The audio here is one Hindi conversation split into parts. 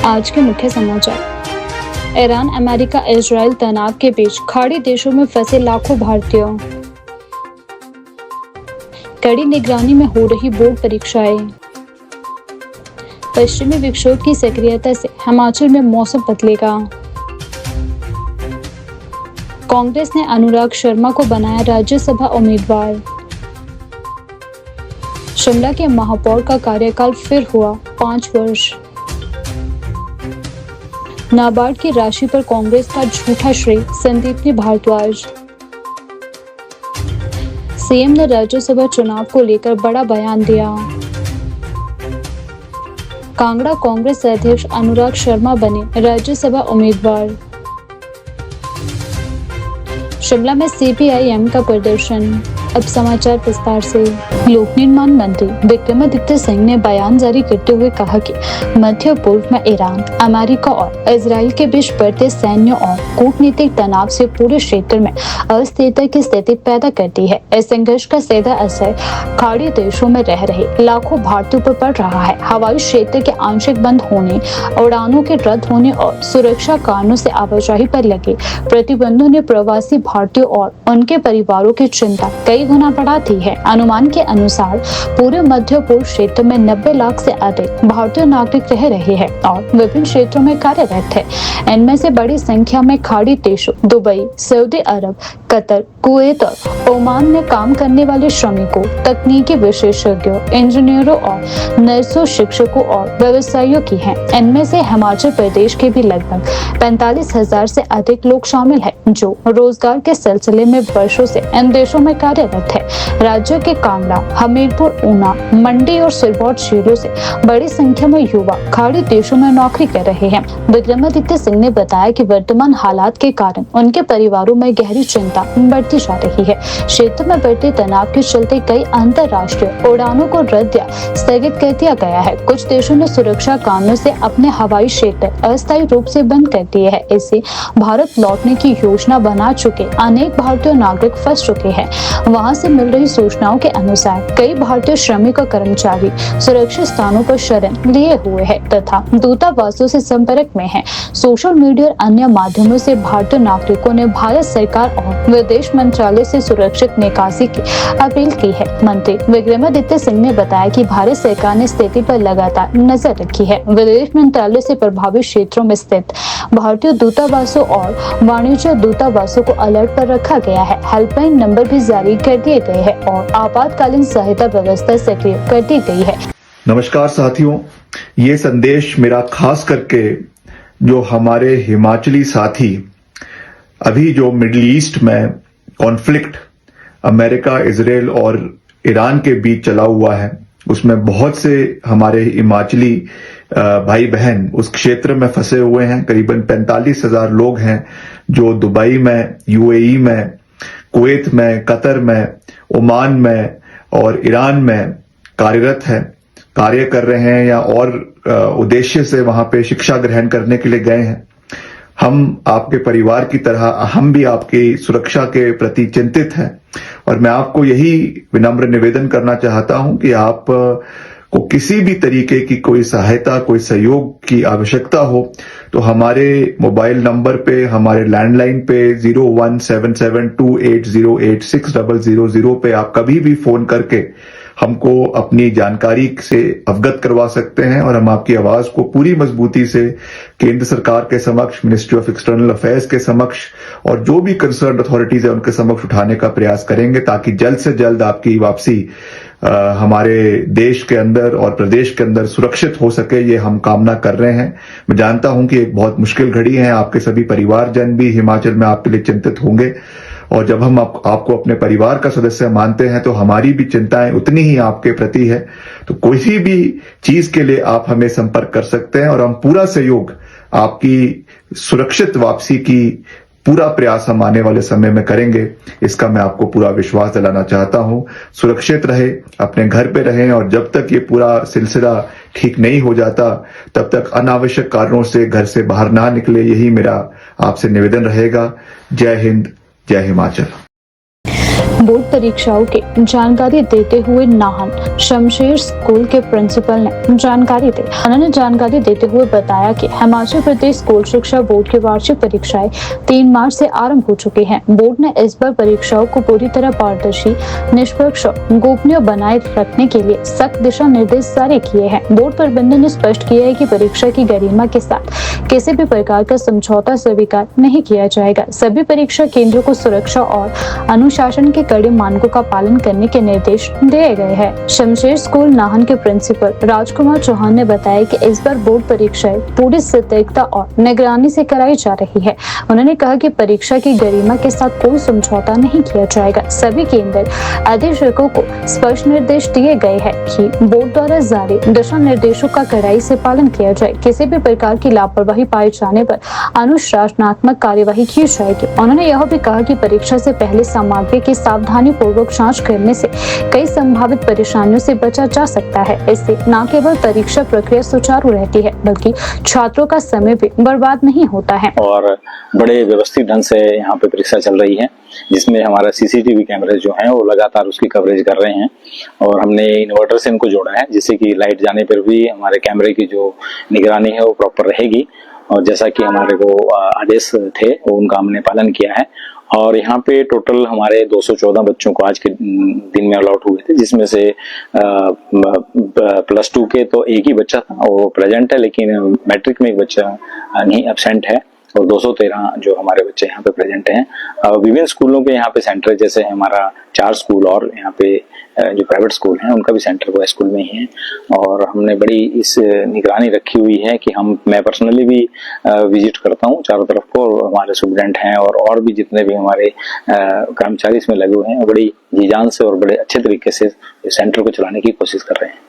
आज के मुख्य समाचार। ईरान, अमेरिका, इजराइल तनाव के बीच खाड़ी देशों में फंसे लाखों भारतीयों। कड़ी निगरानी में हो रही बोर्ड परीक्षाएं। पश्चिमी विक्षोभ की सक्रियता से हिमाचल में मौसम बदलेगा। कांग्रेस ने अनुराग शर्मा को बनाया राज्यसभा उम्मीदवार। शिमला के महापौर का कार्यकाल फिर हुआ 5 वर्ष। नाबार्ड की राशि पर कांग्रेस का झूठा श्रेय, संदीप भारद्वाज। सीएम ने राज्यसभा चुनाव को लेकर बड़ा बयान दिया। कांगड़ा कांग्रेस अध्यक्ष अनुराग शर्मा बने राज्यसभा उम्मीदवार। शिमला में सीपीआईएम का प्रदर्शन। अब समाचार विस्तार से। लोक निर्माण मंत्री विक्रमादित्य सिंह ने बयान जारी करते हुए कहा कि मध्य पूर्व में ईरान, अमेरिका और इजराइल के बीच बढ़ते सैन्य और कूटनीतिक तनाव से पूरे क्षेत्र में अस्थिरता की स्थिति पैदा करती है। इस संघर्ष का सीधा असर खाड़ी देशों में रह रहे लाखों भारतीयों पर पड़ रहा है। हवाई क्षेत्र के आंशिक बंद होने, उड़ानों के रद्द होने और सुरक्षा कारणों से आवाजाही पर लगे प्रतिबंधों ने प्रवासी भारतीयों और उनके परिवारों की चिंता कई गुना बढ़ा दी है। अनुमान के अनुसार पूरे मध्य पूर्व क्षेत्र में 90 लाख से अधिक भारतीय नागरिक रह रहे हैं और विभिन्न क्षेत्रों में कार्यरत है। इनमें से बड़ी संख्या में खाड़ी देशों दुबई, सऊदी अरब, कतर, कुवैत और ओमान में काम करने वाले श्रमिकों, तकनीकी विशेषज्ञों, इंजीनियरों और नर्सों, शिक्षकों और व्यवसायियों की है। इनमें से हिमाचल प्रदेश के भी लगभग 45,000 से अधिक लोग शामिल हैं, जो रोजगार के सिलसिले में वर्षों से इन देशों में कार्यरत है। राज्य के कांगड़ा, हमीरपुर, ऊना, मंडी और सिरमौर जिलों से बड़ी संख्या में युवा खाड़ी देशों में नौकरी कर रहे हैं। विक्रमादित्य सिंह ने बताया कि वर्तमान हालात के कारण उनके परिवारों में गहरी चिंता बढ़ती जा रही है। क्षेत्र में बढ़ते तनाव के चलते कई अंतर्राष्ट्रीय उड़ानों को रद्द या स्थगित कर दिया गया है। कुछ देशों ने सुरक्षा कारणों से अपने हवाई क्षेत्र अस्थायी रूप से बंद कर दिए हैं। इससे भारत लौटने की योजना बना चुके अनेक भारतीय नागरिक फंस चुके हैं। वहां से मिल रही सूचनाओं के अनुसार कई भारतीय श्रमिक और कर्मचारी सुरक्षित स्थानों पर शरण लिए हुए हैं तथा दूतावासों से संपर्क में हैं। सोशल मीडिया और अन्य माध्यमों से भारतीय नागरिकों ने भारत सरकार और विदेश मंत्रालय से सुरक्षित निकासी की अपील की है। मंत्री विक्रमादित्य सिंह ने बताया कि भारत सरकार ने स्थिति पर लगातार नजर रखी है। विदेश मंत्रालय से प्रभावित क्षेत्रों में स्थित भारतीय दूतावासों और वाणिज्य दूतावासों को अलर्ट पर रखा गया है। हेल्पलाइन नंबर भी जारी कर दिए गए हैं और आपातकालीन सहायता व्यवस्था सक्रिय कर दी गई है। नमस्कार साथियों, ये संदेश मेरा खास करके जो हमारे हिमाचली साथी अभी जो मिडिल ईस्ट में कॉन्फ्लिक्ट अमेरिका, इजराइल और ईरान के बीच चला हुआ है, उसमें बहुत से हमारे हिमाचली भाई बहन उस क्षेत्र में फंसे हुए हैं। करीबन 45,000 लोग हैं जो दुबई में, यूएई में, कुवैत में, कतर में, ओमान में और ईरान में कार्यरत हैं, कार्य कर रहे हैं या और उद्देश्य से वहां पे शिक्षा ग्रहण करने के लिए गए हैं। हम आपके परिवार की तरह हम भी आपकी सुरक्षा के प्रति चिंतित हैं और मैं आपको यही विनम्र निवेदन करना चाहता हूं कि आप को किसी भी तरीके की कोई सहायता, कोई सहयोग की आवश्यकता हो तो हमारे मोबाइल नंबर पे, हमारे लैंडलाइन पे 017728086000 पे आप कभी भी फोन करके हमको अपनी जानकारी से अवगत करवा सकते हैं और हम आपकी आवाज को पूरी मजबूती से केंद्र सरकार के समक्ष, मिनिस्ट्री ऑफ एक्सटर्नल अफेयर्स के समक्ष और जो भी कंसर्न अथॉरिटीज है उनके समक्ष उठाने का प्रयास करेंगे ताकि जल्द से जल्द आपकी वापसी हमारे देश के अंदर और प्रदेश के अंदर सुरक्षित हो सके, ये हम कामना कर रहे हैं। मैं जानता हूं कि एक बहुत मुश्किल घड़ी है, आपके सभी परिवारजन भी हिमाचल में आपके लिए चिंतित होंगे और जब हम आपको अपने परिवार का सदस्य मानते हैं तो हमारी भी चिंताएं उतनी ही आपके प्रति है। तो कोई भी चीज के लिए आप हमें संपर्क कर सकते हैं और हम पूरा सहयोग आपकी सुरक्षित वापसी की पूरा प्रयास हम आने वाले समय में करेंगे, इसका मैं आपको पूरा विश्वास दिलाना चाहता हूं। सुरक्षित रहे, अपने घर पे रहें और जब तक ये पूरा सिलसिला ठीक नहीं हो जाता तब तक अनावश्यक कारणों से घर से बाहर ना निकले, यही मेरा आपसे निवेदन रहेगा। जय हिंद, जय हिमाचल। बोर्ड परीक्षाओं की जानकारी देते हुए नाहन शमशेर स्कूल के प्रिंसिपल ने जानकारी दी। उन्होंने जानकारी देते हुए बताया कि हिमाचल प्रदेश स्कूल शिक्षा बोर्ड की वार्षिक परीक्षाएं 3 मार्च से आरंभ हो चुकी हैं। बोर्ड ने इस बार परीक्षाओं को पूरी तरह पारदर्शी, निष्पक्ष और गोपनीय बनाए रखने के लिए सख्त दिशा निर्देश जारी किए हैं। बोर्ड प्रबंधन ने स्पष्ट किया है कि परीक्षा की गरिमा के साथ किसी भी प्रकार का समझौता स्वीकार नहीं किया जाएगा। सभी परीक्षा केंद्रों को सुरक्षा और अनुशासन के कड़े मानकों का पालन करने के निर्देश दिए गए हैं। शमशेर स्कूल नाहन के प्रिंसिपल राजकुमार चौहान ने बताया कि इस बार बोर्ड परीक्षाएं पूरी सतर्कता और निगरानी से कराई जा रही है। उन्होंने कहा कि परीक्षा की गरिमा के साथ कोई समझौता नहीं किया जाएगा। सभी केंद्र अधीक्षकों को स्पष्ट निर्देश दिए गए हैं कि बोर्ड द्वारा जारी दिशा निर्देशों का कड़ाई से पालन किया जाए। किसी भी प्रकार की लापरवाही पाए जाने पर अनुशासनात्मक कार्यवाही की जाएगी। उन्होंने यह भी कहा कि परीक्षा से पहले सामग्री की सावधानी पूर्वक जांच करने से कई संभावित परेशानियों से बचा जा सकता है। इससे न केवल परीक्षा प्रक्रिया सुचारू रहती है बल्कि छात्रों का समय भी बर्बाद नहीं होता है। और बड़े व्यवस्थित ढंग से यहाँ पे परीक्षा चल रही है, जिसमें हमारा सीसीटीवी कैमरे जो हैं वो लगातार उसकी कवरेज कर रहे हैं और हमने इन्वर्टर से इनको जोड़ा है, जिससे कि लाइट जाने पर भी हमारे कैमरे की जो निगरानी है वो प्रॉपर रहेगी। और जैसा कि हमारे को आदेश थे वो उनका हमने पालन किया है। और यहाँ पे टोटल हमारे 214 बच्चों को आज के दिन में अलॉट हुए थे, जिसमें से +2 के तो एक ही बच्चा था वो प्रेजेंट है, लेकिन मैट्रिक में एक बच्चा नहीं एब्सेंट है और 213 जो हमारे बच्चे यहाँ पे प्रेजेंट हैं। विभिन्न स्कूलों के यहाँ पे सेंटर, जैसे हमारा 4 स्कूल और यहाँ पे जो प्राइवेट स्कूल हैं उनका भी सेंटर वो स्कूल में ही है। और हमने बड़ी इस निगरानी रखी हुई है कि मैं पर्सनली भी विजिट करता हूँ चारों तरफ को, और हमारे स्टूडेंट हैं और भी जितने भी हमारे कर्मचारी इसमें लगे हुए हैं बड़ी जी जान से और बड़े अच्छे तरीके से सेंटर को चलाने की कोशिश कर रहे हैं।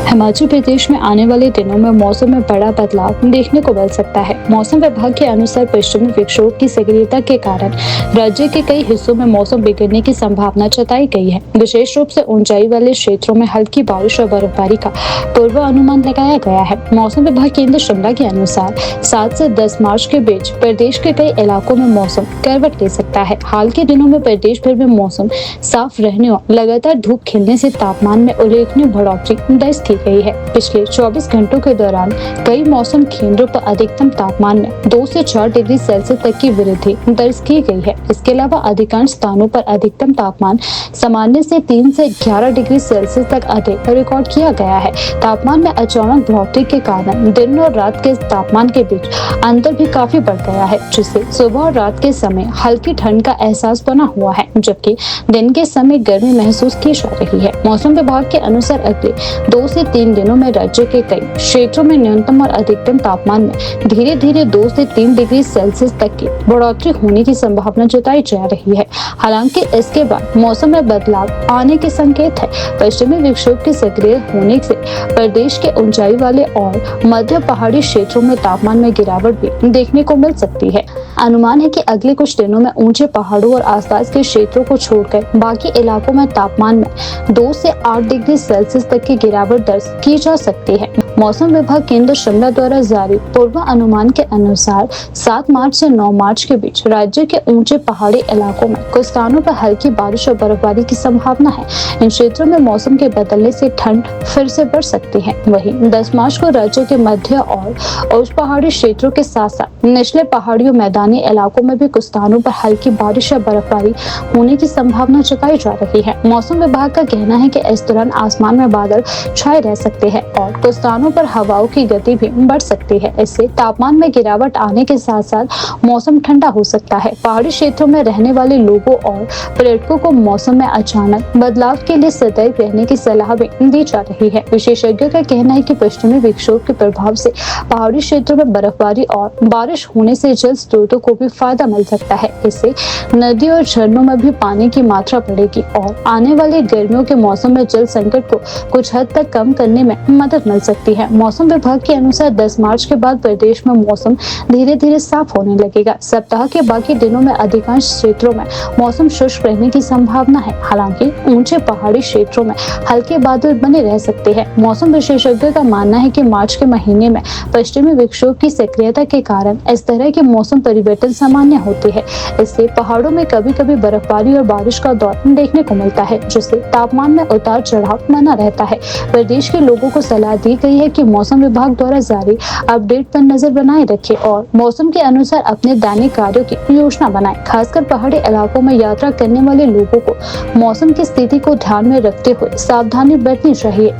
हिमाचल प्रदेश में आने वाले दिनों में मौसम में बड़ा बदलाव देखने को मिल सकता है। मौसम विभाग के अनुसार पश्चिमी विक्षोभ की सक्रियता के कारण राज्य के कई हिस्सों में मौसम बिगड़ने की संभावना जताई गई है। विशेष रूप से ऊंचाई वाले क्षेत्रों में हल्की बारिश और बर्फबारी का पूर्वानुमान लगाया गया है। मौसम विभाग केंद्र शिमला के अनुसार 7 से 10 मार्च के बीच प्रदेश के कई इलाकों में मौसम करवट ले सकता है। हाल के दिनों में प्रदेश भर में मौसम साफ रहने और लगातार धूप खिलने से तापमान में उल्लेखनीय बढ़ोतरी दर्ज की गई है। पिछले 24 घंटों के दौरान कई मौसम केंद्रों पर अधिकतम तापमान में 2 से 4 डिग्री सेल्सियस तक की वृद्धि दर्ज की गई है। इसके अलावा अधिकांश स्थानों पर अधिकतम तापमान सामान्य से 3 से 11 डिग्री सेल्सियस तक अधिक रिकॉर्ड किया गया है। तापमान में अचानक बढ़ोतरी के कारण दिन और रात के तापमान के बीच अंतर भी काफी बढ़ गया है, जिससे सुबह और रात के समय हल्की ठंड का एहसास बना हुआ है, जबकि दिन के समय गर्मी महसूस की जा रही है। मौसम विभाग के अनुसार अगले 2 से 3 दिनों में राज्य के कई क्षेत्रों में न्यूनतम और अधिकतम तापमान में धीरे धीरे 2 से 3 डिग्री सेल्सियस तक की बढ़ोतरी होने की संभावना जताई जा रही है। हालांकि इसके बाद मौसम में बदलाव आने के संकेत है। पश्चिमी विक्षोभ के सक्रिय होने से प्रदेश के ऊंचाई वाले और मध्य पहाड़ी क्षेत्रों में तापमान में गिरावट भी देखने को मिल सकती है। अनुमान है कि अगले कुछ दिनों में ऊंचे पहाड़ों और आसपास के क्षेत्रों को छोड़कर बाकी इलाकों में तापमान में 2 से 8 डिग्री सेल्सियस तक की गिरावट दर्ज की जा सकती है। मौसम विभाग केंद्र शिमला द्वारा जारी पूर्वानुमान के अनुसार 7 मार्च से 9 मार्च के बीच राज्य के ऊंचे पहाड़ी इलाकों में कुछ स्थानों पर हल्की बारिश और बर्फबारी की संभावना है। इन क्षेत्रों में मौसम के बदलने से ठंड फिर से बढ़ सकती है। वहीं 10 मार्च को राज्य के मध्य और उच्च पहाड़ी क्षेत्रों के साथ साथ निचले पहाड़ियों मैदानी इलाकों में भी कुछ स्थानों पर हल्की बारिश या बर्फबारी होने की संभावना जताई जा रही है। मौसम विभाग का कहना है कि इस दौरान आसमान में बादल छाए रह सकते हैं और कुछ स्थानों पर हवाओं की गति भी बढ़ सकती है। इससे तापमान में गिरावट आने के साथ साथ मौसम ठंडा हो सकता है। पहाड़ी क्षेत्रों में रहने वाले लोगों और पर्यटकों को मौसम में अचानक बदलाव के लिए सतर्क रहने की सलाह भी दी जा रही है। विशेषज्ञों का कहना है कि पश्चिमी विक्षोभ के प्रभाव से पहाड़ी क्षेत्रों में बर्फबारी और बारिश होने से जल स्रोतों को भी फायदा मिल सकता है। इससे नदी और झरनों में भी पानी की मात्रा बढ़ेगी और आने वाले गर्मियों के मौसम में जल संकट को कुछ हद तक कम करने में मदद मिल सकती है। मौसम विभाग के अनुसार 10 मार्च के बाद प्रदेश में मौसम धीरे धीरे साफ होने लगेगा। सप्ताह के बाकी दिनों में अधिकांश क्षेत्रों में मौसम शुष्क रहने की संभावना है। हालांकि ऊंचे पहाड़ी क्षेत्रों में हल्के बादल बने रह सकते हैं। मौसम विशेषज्ञों का मानना है कि मार्च के महीने में पश्चिमी विक्षोभ की सक्रियता के कारण इस तरह के मौसम परिवर्तन सामान्य होते हैं। इससे पहाड़ों में कभी कभी बर्फबारी और बारिश का दौर देखने को मिलता है, जिससे तापमान में उतार चढ़ाव बना रहता है। प्रदेश के लोगों को सलाह दी गई है कि मौसम विभाग द्वारा जारी अपडेट पर नजर बनाए रखें और मौसम के अनुसार अपने दैनिक कार्यों की योजना बनाएं। खासकर पहाड़ी इलाकों में यात्रा करने वाले लोगों को मौसम की स्थिति को ध्यान में रखते हुए सावधानी बरतनी चाहिए।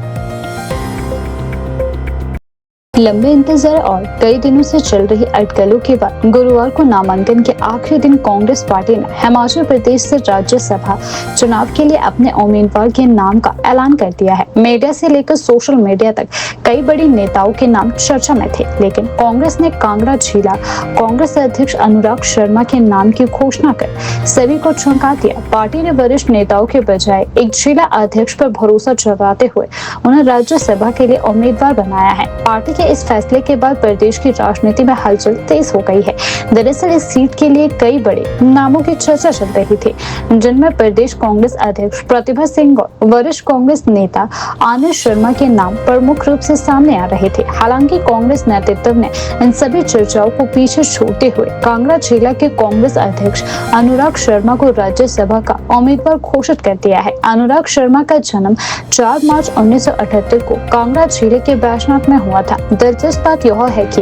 लंबे इंतजार और कई दिनों से चल रही अटकलों के बाद गुरुवार को नामांकन के आखिरी दिन कांग्रेस पार्टी ने हिमाचल प्रदेश से राज्यसभा चुनाव के लिए अपने उम्मीदवार के नाम का ऐलान कर दिया है। मीडिया से लेकर सोशल मीडिया तक कई बड़ी नेताओं के नाम चर्चा में थे, लेकिन कांग्रेस ने कांगड़ा जिला कांग्रेस अध्यक्ष अनुराग शर्मा के नाम की घोषणा कर सभी को चौंका दिया। पार्टी ने वरिष्ठ नेताओं के बजाय एक जिला अध्यक्ष पर भरोसा जताते हुए उन्हें राज्यसभा के लिए उम्मीदवार बनाया है। पार्टी के इस फैसले के बाद प्रदेश की राजनीति में हलचल तेज हो गई है। दरअसल इस सीट के लिए कई बड़े नामों की चर्चा चल रही थी, जिनमें प्रदेश कांग्रेस अध्यक्ष प्रतिभा सिंह और वरिष्ठ कांग्रेस नेता आनंद शर्मा के नाम प्रमुख रूप से सामने आ रहे थे। हालांकि कांग्रेस नेतृत्व ने इन सभी चर्चाओं को पीछे छोड़ते हुए कांगड़ा जिला के कांग्रेस अध्यक्ष अनुराग शर्मा को राज्यसभा का उम्मीदवार घोषित कर दिया है। अनुराग शर्मा का जन्म 4 मार्च 1978 को कांगड़ा जिले के बैजनाथ में हुआ था। दिलचस्प बात यह है कि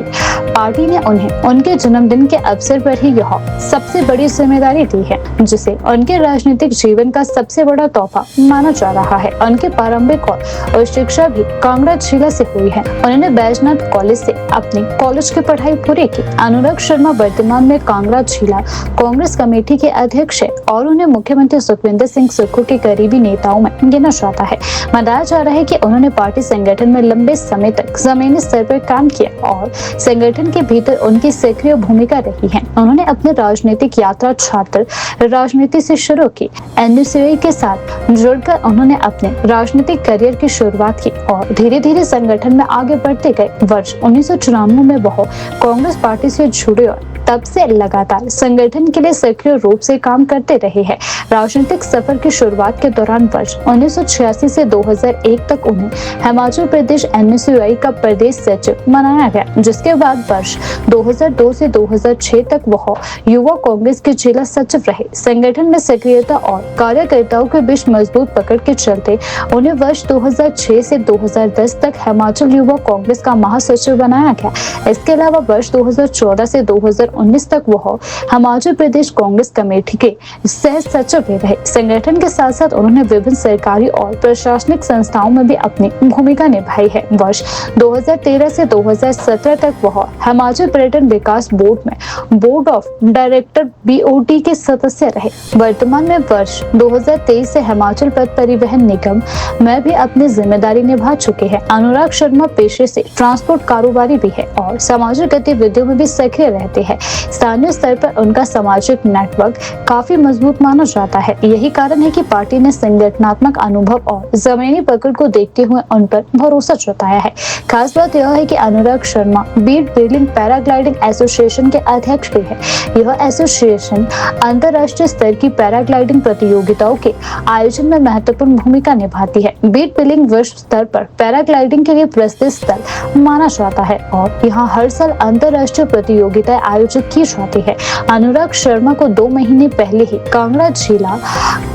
पार्टी ने उन्हें उनके जन्मदिन के अवसर पर ही यह सबसे बड़ी जिम्मेदारी दी है, जिसे उनके राजनीतिक जीवन का सबसे बड़ा तोहफा माना जा रहा है। उनके प्रारंभिक और शिक्षा भी कांगड़ा जिला से हुई है। उन्होंने बैजनाथ कॉलेज से अपनी कॉलेज की पढ़ाई पूरी की। अनुराग शर्मा वर्तमान में कांगड़ा जिला कांग्रेस कमेटी के अध्यक्ष है और उन्हें मुख्यमंत्री सुखविंदर सिंह सुक्खू के करीबी नेताओं में गिना जाता है। बताया जा रहा है कि उन्होंने पार्टी संगठन में लंबे समय तक जमीनी स्तर पर काम किया और संगठन के भीतर उनकी सक्रिय भूमिका रही है। उन्होंने अपनी राजनीतिक यात्रा छात्र राजनीति से शुरू की। एनएसयूआई के साथ जुड़कर उन्होंने अपने राजनीतिक करियर की शुरुआत की और धीरे धीरे संगठन में आगे बढ़ते गए। वर्ष 1994 में वह कांग्रेस पार्टी से जुड़े और तब से लगातार संगठन के लिए सक्रिय रूप से काम करते रहे हैं। राजनीतिक सफर की शुरुआत के दौरान वर्ष 1986 से 2001 तक उन्हें हिमाचल प्रदेश एनएसयूआई का प्रदेश सचिव बनाया गया, जिसके बाद वर्ष 2002 से 2006 तक वह युवा कांग्रेस के जिला सचिव रहे। संगठन में सक्रियता और कार्यकर्ताओं के बीच मजबूत पकड़ के चलते उन्हें वर्ष 2006 से 2010 तक हिमाचल युवा कांग्रेस का महासचिव बनाया गया। इसके अलावा वर्ष 2014 से 2019 तक वह हिमाचल प्रदेश कांग्रेस कमेटी के सह सचिव भी रहे। संगठन के साथ साथ उन्होंने विभिन्न सरकारी और प्रशासनिक संस्थाओं में भी अपनी भूमिका निभाई है। वर्ष 2013 से 2017 तक वह हिमाचल पर्यटन विकास बोर्ड में बोर्ड ऑफ डायरेक्टर BOD के सदस्य रहे। वर्तमान में वर्ष 2023 से हिमाचल पथ परिवहन निगम में भी अपनी जिम्मेदारी निभा चुके हैं। अनुराग शर्मा पेशे से ट्रांसपोर्ट कारोबारी भी है और सामाजिक गतिविधियों में भी सक्रिय रहते हैं। स्थानीय स्तर पर उनका सामाजिक नेटवर्क काफी मजबूत माना जाता है। यही कारण है कि पार्टी ने संगठनात्मक अनुभव और जमीनी पकड़ को देखते हुए उन पर भरोसा जताया है। खास बात यह है कि अनुराग शर्मा बीट बिल्डिंग पैराग्लाइडिंग एसोसिएशन के अध्यक्ष भी है। यह एसोसिएशन अंतरराष्ट्रीय स्तर की पैराग्लाइडिंग प्रतियोगिताओं के आयोजन में महत्वपूर्ण भूमिका निभाती है। बीट बिल्डिंग विश्व स्तर पर पैराग्लाइडिंग के लिए प्रसिद्ध स्थल माना जाता है और यहाँ हर साल अंतरराष्ट्रीय प्रतियोगिताएं आयोजित की जाती है। अनुराग शर्मा को 2 महीने पहले ही कांगड़ा जिला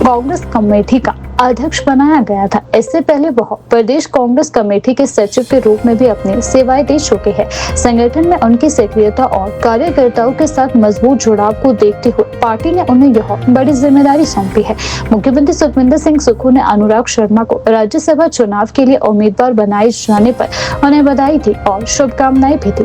कांग्रेस कमेटी का अध्यक्ष बनाया गया था। इससे पहले वह प्रदेश कांग्रेस कमेटी के सचिव के रूप में भी अपनी सेवाएं दे चुके हैं। संगठन में उनकी सक्रियता और कार्यकर्ताओं के साथ मजबूत जुड़ाव को देखते हुए पार्टी ने उन्हें यह बड़ी जिम्मेदारी सौंपी है। मुख्यमंत्री सुखविंदर सिंह सुक्खू ने अनुराग शर्मा को राज्यसभा चुनाव के लिए उम्मीदवार बनाए जाने पर उन्हें बधाई दी और शुभकामनाएं भी दी।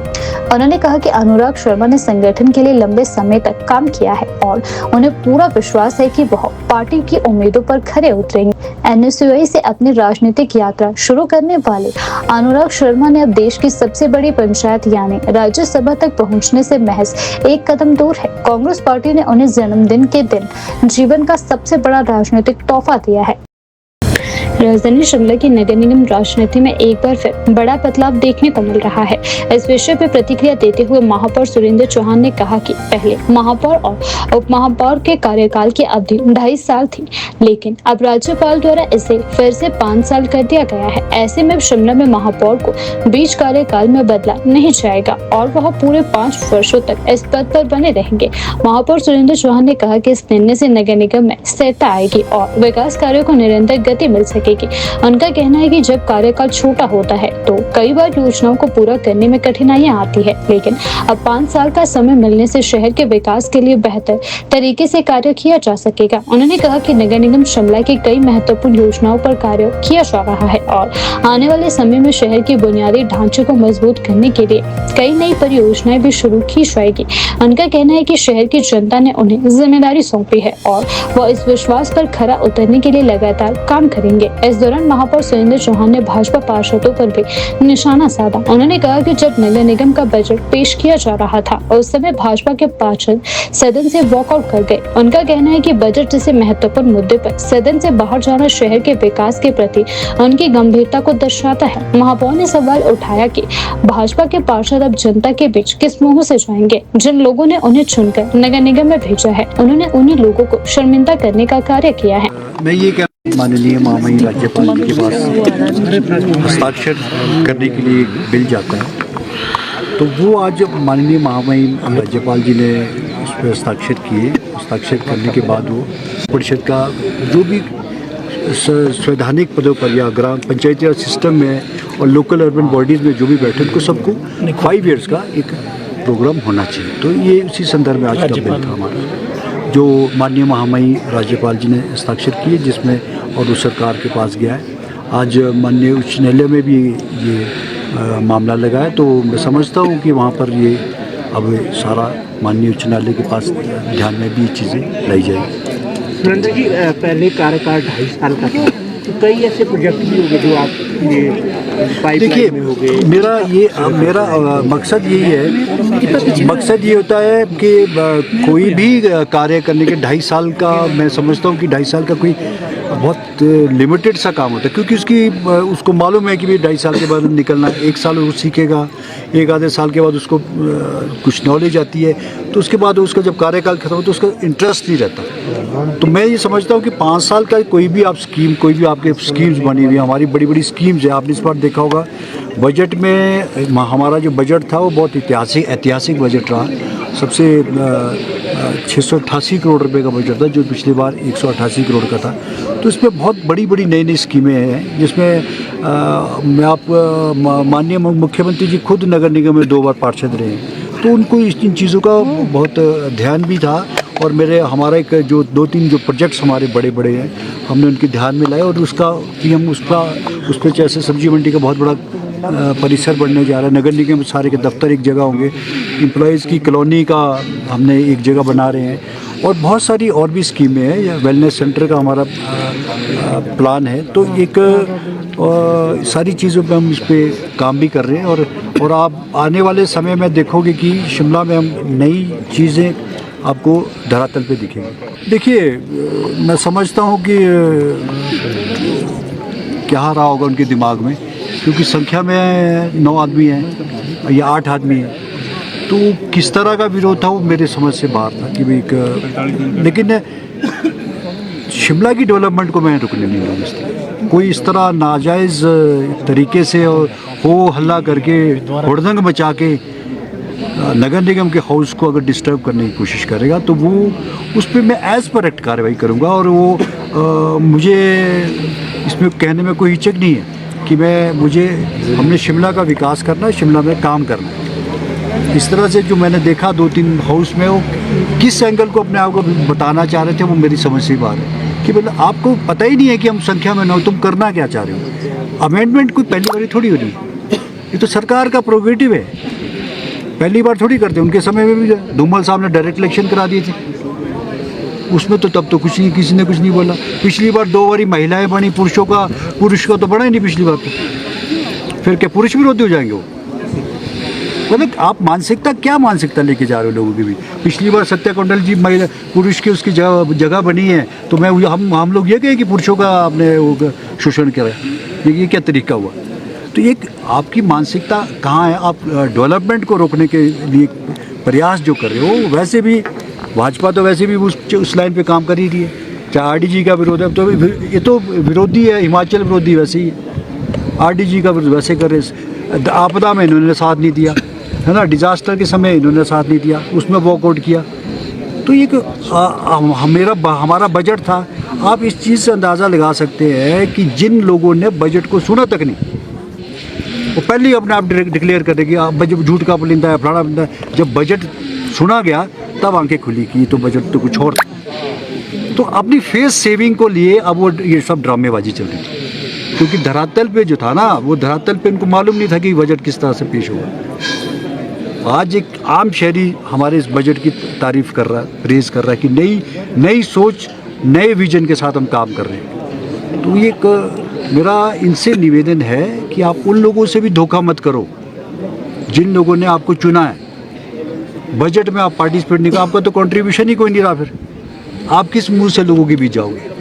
उन्होंने कहा कि अनुराग शर्मा ने संगठन के लिए लंबे समय तक काम किया है और उन्हें पूरा विश्वास है कि वह पार्टी की उम्मीदों पर खरे उतरेंगे। एनएसयूआई से अपनी राजनीतिक यात्रा शुरू करने वाले अनुराग शर्मा ने अब देश की सबसे बड़ी पंचायत यानी राज्यसभा तक पहुंचने से महज एक कदम दूर है। कांग्रेस पार्टी ने उन्हें जन्मदिन के दिन जीवन का सबसे बड़ा राजनीतिक तोहफा दिया है। राजधानी शिमला की नगर निगम राजनीति में एक बार फिर बड़ा बदलाव देखने को मिल रहा है। इस विषय पर प्रतिक्रिया देते हुए महापौर सुरेंद्र चौहान ने कहा कि पहले महापौर और उप महापौर के कार्यकाल की अवधि 2.5 साल थी, लेकिन अब राज्यपाल द्वारा इसे फिर से 5 साल कर दिया गया है। ऐसे में शिमला में महापौर को बीच कार्यकाल में बदला नहीं जाएगा और वह पूरे 5 वर्षों तक इस पद पर बने रहेंगे। महापौर सुरेंद्र चौहान ने कहा कि इस निर्णय से नगर निगम में स्थिरता आएगी और विकास कार्यों को निरंतर गति मिल सकेगी। उनका कहना है कि जब कार्यकाल छोटा होता है तो कई बार योजनाओं को पूरा करने में कठिनाइयां आती है, लेकिन अब 5 साल का समय मिलने से शहर के विकास के लिए बेहतर तरीके से कार्य किया जा सकेगा। उन्होंने कहा कि नगर निगम शिमला की कई महत्वपूर्ण योजनाओं पर कार्य किया जा रहा है और आने वाले समय में शहर के बुनियादी ढांचे को मजबूत करने के लिए कई नई परियोजनाएं भी शुरू की जाएगी। उनका कहना है कि शहर की जनता ने उन्हें जिम्मेदारी सौंपी है और वह इस विश्वास पर खरा उतरने के लिए लगातार काम करेंगे। इस दौरान महापौर सुरेंद्र चौहान ने भाजपा पार्षदों पर भी निशाना साधा। उन्होंने कहा कि जब नगर निगम का बजट पेश किया जा रहा था उस समय भाजपा के पार्षद सदन से वॉकआउट कर गए। उनका कहना है कि बजट जैसे महत्वपूर्ण मुद्दे पर सदन से बाहर जाना शहर के विकास के प्रति उनकी गंभीरता को दर्शाता है। महापौर ने सवाल उठाया कि भाजपा के पार्षद अब जनता के बीच किस मुंह से जाएंगे जिन लोगों ने उन्हें चुनकर नगर निगम में भेजा है। उन्होंने उन्हीं लोगों को शर्मिंदा करने का कार्य किया है। मैं ये माननीय महामहिम राज्यपाल जी के पास हस्ताक्षर करने के लिए बिल जाता है, तो वो आज माननीय महामहिम राज्यपाल जी ने उस पर हस्ताक्षर करने के बाद वो परिषद का जो भी संवैधानिक पदों पर या ग्राम पंचायती राज सिस्टम में और लोकल अर्बन बॉडीज़ में जो भी बैठे उनको सबको 5 ईयर्स का एक प्रोग्राम होना चाहिए। तो ये उसी संदर्भ में आज का बिल था हमारा, जो माननीय महामहिम राज्यपाल जी ने हस्ताक्षर किए, जिसमें और उस सरकार के पास गया है। आज माननीय उच्च न्यायालय में भी ये मामला लगा है, तो मैं समझता हूँ कि वहाँ पर ये अब सारा माननीय उच्च न्यायालय के पास ध्यान में भी चीज़ें लाई जाएगी। सुरेंद्र जी, पहले कार्यकाल 2.5 साल का था, तो कई ऐसे प्रोजेक्ट भी होंगे जो आप देखिए, मेरा मकसद यही है, मकसद ये होता है कि कोई भी कार्य करने के 2.5 साल का, मैं समझता हूँ कि 2.5 साल का कोई बहुत लिमिटेड सा काम होता है, क्योंकि उसको मालूम है कि भी 2.5 साल के बाद निकलना, 1 साल वो सीखेगा, 1 आधे साल के बाद उसको कुछ नॉलेज आती है, तो उसके बाद उसका जब कार्यकाल खत्म हो तो उसका इंटरेस्ट नहीं रहता। तो मैं ये समझता हूँ कि 5 साल का कोई भी आप स्कीम, कोई भी आपके स्कीम्स बनी हुई, हमारी बड़ी बड़ी स्कीम्स है। आपने इस बार देखा होगा बजट में हमारा जो बजट था वो बहुत ऐतिहासिक बजट रहा। सबसे 688 करोड़ रुपए का बजट था, जो पिछली बार 188 करोड़ का था। तो इसमें बहुत बड़ी बड़ी नई स्कीमें हैं, जिसमें मैं आप माननीय मुख्यमंत्री जी खुद नगर निगम में 2 बार पार्षद रहे हैं, तो उनको इन चीज़ों का बहुत ध्यान भी था। और हमारा एक जो 2-3 जो प्रोजेक्ट्स हमारे बड़े बड़े हैं, हमने उनके ध्यान में लाए, और उस पर जैसे सब्जी मंडी का बहुत बड़ा परिसर बनने जा रहा है, नगर निगम में सारे के दफ्तर एक जगह होंगे, एम्प्लॉयज़ की कॉलोनी का हमने एक जगह बना रहे हैं, और बहुत सारी और भी स्कीमें हैं। या वेलनेस सेंटर का हमारा प्लान है। तो एक सारी चीज़ों पे हम इस पर काम भी कर रहे हैं, और आप आने वाले समय में देखोगे कि शिमला में हम नई चीज़ें आपको धरातल पे दिखेंगी। देखिए, मैं समझता हूँ कि क्या रहा होगा उनके दिमाग में, क्योंकि संख्या में 9 आदमी हैं या 8 आदमी हैं, तो किस तरह का विरोध था वो मेरे समझ से बाहर था कि भाई लेकिन शिमला की डेवलपमेंट को मैं रुकने नहीं दूँगा। कोई इस तरह नाजायज़ तरीके से हो हल्ला करके हुड़दंग मचा के नगर निगम के हाउस को अगर डिस्टर्ब करने की कोशिश करेगा, तो वो उस पर मैं एज़ पर एक्ट कार्रवाई करूँगा। और वो मुझे इसमें कहने में कोई हिचक नहीं है कि हमने शिमला का विकास करना है, शिमला में काम करना है। इस तरह से जो मैंने देखा 2-3 हाउस में, वो किस एंगल को अपने आप को बताना चाह रहे थे, वो मेरी समझ से बात है कि मतलब आपको पता ही नहीं है कि हम संख्या में 9, तुम करना क्या चाह रहे हो। अमेंडमेंट कोई पहली बार थोड़ी हो रही है, ये तो सरकार का प्रोगेटिव है, पहली बार थोड़ी करते। उनके समय में भी धूमल साहब ने डायरेक्ट इलेक्शन करा दिए थे, उसमें तो तब तो कुछ नहीं, किसी ने कुछ नहीं बोला। पिछली बार 2 बारी महिलाएं बनी, पुरुष का तो बना ही नहीं पिछली बार। तो फिर क्या पुरुष विरोधी हो जाएंगे वो? मतलब आप क्या मानसिकता लेके जा रहे हो लोगों की भी। पिछली बार सत्या कुंडल जी महिला पुरुष की उसकी जगह बनी है, तो मैं हम लोग ये कहें कि पुरुषों का आपने वो शोषण किया, ये क्या तरीका हुआ। तो एक आपकी मानसिकता कहाँ है। आप डेवलपमेंट को रोकने के लिए प्रयास जो कर रहे हो, वैसे भी भाजपा तो वैसे भी उस लाइन पे काम कर ही रही है। चाहे आरडीजी का विरोध है, तो ये तो विरोधी है, हिमाचल विरोधी वैसे ही है। आरडीजी का विरोध वैसे कर रहे, आपदा में इन्होंने साथ नहीं दिया है ना, डिजास्टर के समय इन्होंने साथ नहीं दिया, उसमें वॉकआउट किया। तो एक हमारा बजट था। आप इस चीज़ से अंदाज़ा लगा सकते हैं कि जिन लोगों ने बजट को सुना तक नहीं, वो पहले ही अपने आप डिक्लेयर कर देगी बजट झूठ का पुलिंदा है, फलाना पुलिंदा है। जब बजट सुना गया तब आंखें खुली कि तो बजट तो कुछ और था। तो अपनी फेस सेविंग को लिए अब वो ये सब ड्रामेबाजी चल रही थी, क्योंकि धरातल पे जो था ना, वो धरातल पे इनको मालूम नहीं था कि बजट किस तरह से पेश होगा। आज एक आम शहरी हमारे इस बजट की तारीफ कर रहा है, प्रेज कर रहा है कि नई सोच, नए विजन के साथ हम काम कर रहे हैं। तो ये मेरा इनसे निवेदन है कि आप उन लोगों से भी धोखा मत करो जिन लोगों ने आपको चुना है। बजट में आप पार्टिसिपेट नहीं करो, आपका तो कंट्रीब्यूशन ही कोई नहीं रहा, फिर आप किस मुंह से लोगों के बीच जाओगे।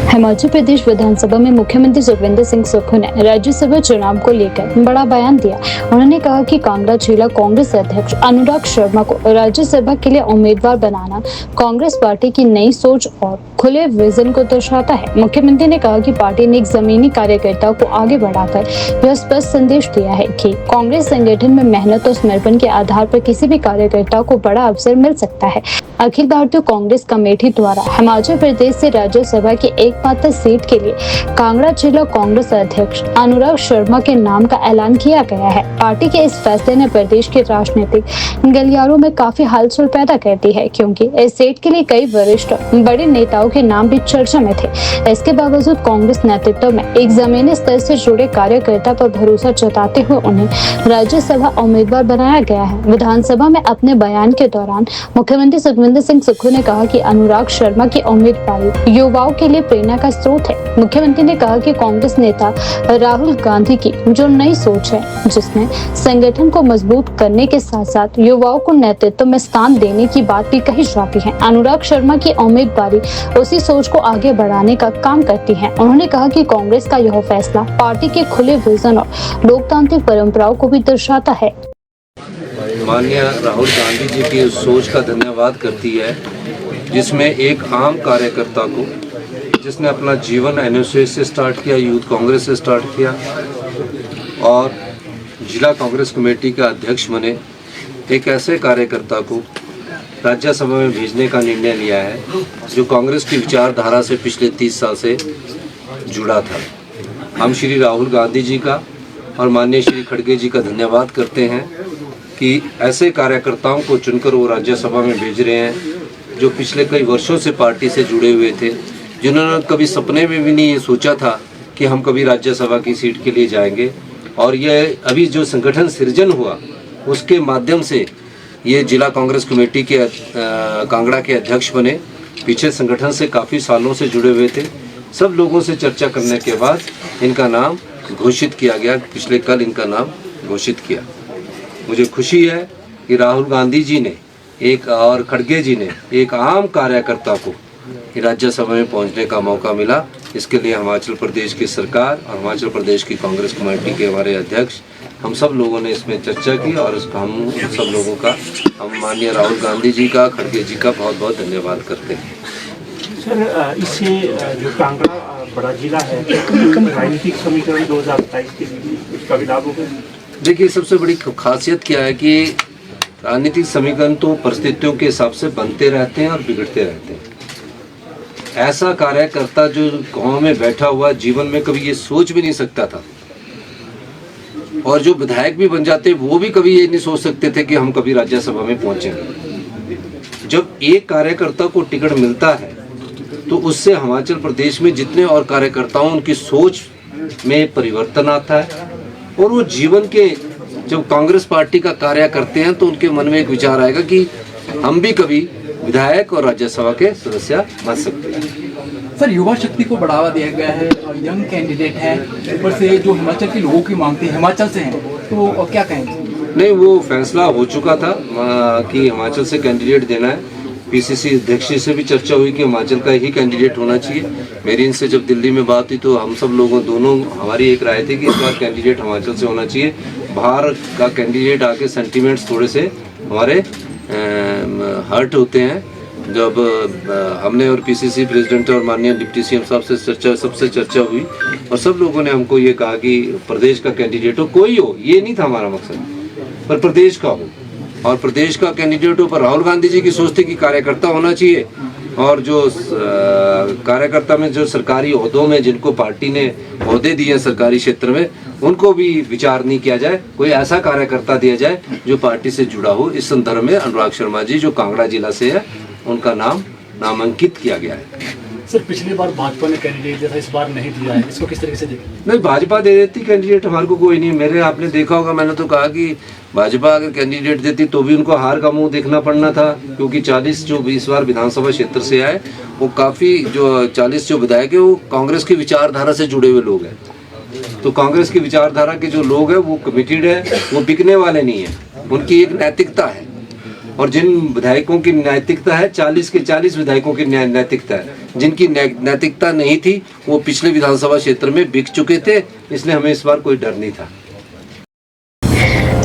हिमाचल प्रदेश विधानसभा में मुख्यमंत्री सुखविंदर सिंह सुक्खू ने राज्यसभा चुनाव को लेकर बड़ा बयान दिया। उन्होंने कहा कि कांगड़ा जिला कांग्रेस अध्यक्ष अनुराग शर्मा को राज्यसभा के लिए उम्मीदवार बनाना कांग्रेस पार्टी की नई सोच और खुले विजन को दर्शाता है। मुख्यमंत्री ने कहा कि पार्टी ने एक जमीनी कार्यकर्ता को आगे बढ़ाकर यह स्पष्ट संदेश दिया है कि कांग्रेस संगठन में मेहनत और समर्पण के आधार पर किसी भी कार्यकर्ता को बड़ा अवसर मिल सकता है। अखिल भारतीय कांग्रेस कमेटी द्वारा हिमाचल प्रदेश से राज्यसभा की एकमात्र सीट के लिए कांगड़ा जिला कांग्रेस अध्यक्ष अनुराग शर्मा के नाम का ऐलान किया गया है। पार्टी के इस फैसले ने प्रदेश के राजनीतिक गलियारों में काफी हलचल पैदा कर दी है, क्योंकि इस सीट के लिए कई वरिष्ठ बड़े नेताओं के नाम भी चर्चा में थे। इसके बावजूद कांग्रेस नेतृत्व में एक जमीनी स्तर से जुड़े कार्यकर्ता पर भरोसा जताते हुए उन्हें राज्यसभा उम्मीदवार बनाया गया है। विधानसभा में अपने बयान के दौरान मुख्यमंत्री सुखविंदर सिंह सुक्खू ने कहा कि अनुराग शर्मा की उम्मीदवारी युवाओं के लिए प्रेरणा का स्रोत है। मुख्यमंत्री ने कहा कि कांग्रेस नेता राहुल गांधी की जो नई सोच है, जिसमें संगठन को मजबूत करने के साथ साथ युवाओं को नेतृत्व में स्थान देने की बात भी कही जाती है। अनुराग शर्मा की उम्मीदवारी उसी सोच को आगे बढ़ाने का काम करती है। उन्होंने कहा कि कांग्रेस का यह फैसला पार्टी के खुले विजन और लोकतांत्रिक परंपराओं को भी दर्शाता है। माननीय राहुल गांधी जी की उस सोच का धन्यवाद करती है, जिसमें एक आम कार्यकर्ता को, जिसने अपना जीवन एनएसएस से स्टार्ट किया, यूथ कांग्रेस से स्टार्ट किया और जिला कांग्रेस कमेटी का अध्यक्ष बने, एक ऐसे कार्यकर्ता को राज्यसभा में भेजने का निर्णय लिया है जो कांग्रेस की विचारधारा से पिछले 30 साल से जुड़ा था। हम श्री राहुल गांधी जी का और माननीय श्री खड़गे जी का धन्यवाद करते हैं कि ऐसे कार्यकर्ताओं को चुनकर वो राज्यसभा में भेज रहे हैं जो पिछले कई वर्षों से पार्टी से जुड़े हुए थे, जिन्होंने कभी सपने में भी नहीं ये सोचा था कि हम कभी राज्यसभा की सीट के लिए जाएंगे। और ये अभी जो संगठन सृजन हुआ उसके माध्यम से ये जिला कांग्रेस कमेटी के कांगड़ा के अध्यक्ष बने। पीछे संगठन से काफ़ी सालों से जुड़े हुए थे। सब लोगों से चर्चा करने के बाद इनका नाम घोषित किया गया, पिछले कल इनका नाम घोषित किया। मुझे खुशी है कि राहुल गांधी जी ने और खड़गे जी ने एक आम कार्यकर्ता को राज्यसभा में पहुंचने का मौका मिला। इसके लिए हिमाचल प्रदेश की सरकार और हिमाचल प्रदेश की कांग्रेस कमेटी के हमारे अध्यक्ष, हम सब लोगों ने इसमें चर्चा की और इसका हम सब लोगों का, हम माननीय राहुल गांधी जी का, खड़गे जी का बहुत बहुत धन्यवाद करते हैं। सर, इससे जो कांगड़ा बड़ा जिला है, राजनीतिक समीकरण 2027 के लिए उसका भी लाभ होगा। देखिए, सबसे बड़ी खासियत क्या है कि राजनीतिक समीकरण तो परिस्थितियों के हिसाब से बनते रहते हैं और बिगड़ते रहते हैं। ऐसा कार्यकर्ता जो गांव में बैठा हुआ जीवन में कभी ये सोच भी नहीं सकता था, और जो विधायक भी बन जाते वो भी कभी ये नहीं सोच सकते थे कि हम कभी राज्यसभा में पहुंचेंगे। जब एक कार्यकर्ता को टिकट मिलता है तो उससे हिमाचल प्रदेश में जितने और कार्यकर्ताओं, उनकी सोच में परिवर्तन आता है और वो जीवन के, जब कांग्रेस पार्टी का कार्य करते हैं तो उनके मन में एक विचार आएगा कि हम भी कभी विधायक और राज्यसभा के सदस्य बन सकते हैं। सर, युवा शक्ति को बढ़ावा दिया गया है और यंग कैंडिडेट है, ऊपर से जो हिमाचल के लोगों की मांगते हैं, हिमाचल से हैं, तो क्या कहेंगे? नहीं, वो फैसला हो चुका था कि हिमाचल से कैंडिडेट देना है। पीसीसी अध्यक्ष से भी चर्चा हुई कि हिमाचल का ही कैंडिडेट होना चाहिए। मेरी इनसे जब दिल्ली में बात हुई तो हम सब लोगों दोनों हमारी एक राय थी कि इस बार कैंडिडेट हिमाचल से होना चाहिए। बाहर का कैंडिडेट आके सेंटीमेंट्स थोड़े से हमारे हर्ट होते हैं। जब हमने और पीसीसी प्रेसिडेंट और माननीय डिप्टी सीएम साहब से सबसे चर्चा हुई और सब लोगों ने हमको ये कहा कि प्रदेश का कैंडिडेट हो, कोई हो, ये नहीं था हमारा मकसद, पर प्रदेश का हो। और प्रदेश का कैंडिडेट हो पर राहुल गांधी जी की सोच थी कि कार्यकर्ता होना चाहिए। और जो कार्यकर्ता में जो सरकारी ओहदों में जिनको पार्टी ने ओहदे दिए हैं सरकारी क्षेत्र में, उनको भी विचार नहीं किया जाए, कोई ऐसा कार्यकर्ता दिया जाए जो पार्टी से जुड़ा हो। इस संदर्भ में अनुराग शर्मा जी जो कांगड़ा जिला से है, उनका नाम नामांकित किया गया है। सर, पिछली बार भाजपा ने कैंडिडेट दिया था, इस बार नहीं दिया है, इसको किस तरीके से देखें? नहीं, भाजपा दे देती कैंडिडेट, हमारे को कोई नहीं। मेरे आपने देखा होगा, मैंने तो कहा कि भाजपा अगर कैंडिडेट देती तो भी उनको हार का मुंह देखना पड़ना था, क्योंकि 40 जो 20 बार विधानसभा क्षेत्र से आए, वो काफ़ी जो 40 जो विधायक है वो कांग्रेस की विचारधारा से जुड़े हुए लोग हैं। तो कांग्रेस की विचारधारा के जो लोग हैं वो कमिटेड है, वो बिकने वाले नहीं है, उनकी एक नैतिकता है। और जिन विधायकों की नैतिकता है, 40 के 40 विधायकों की नैतिकता है। जिनकी नैतिकता नहीं थी वो पिछले विधानसभा क्षेत्र में बिक चुके थे, इसलिए हमें इस बार कोई डर नहीं था।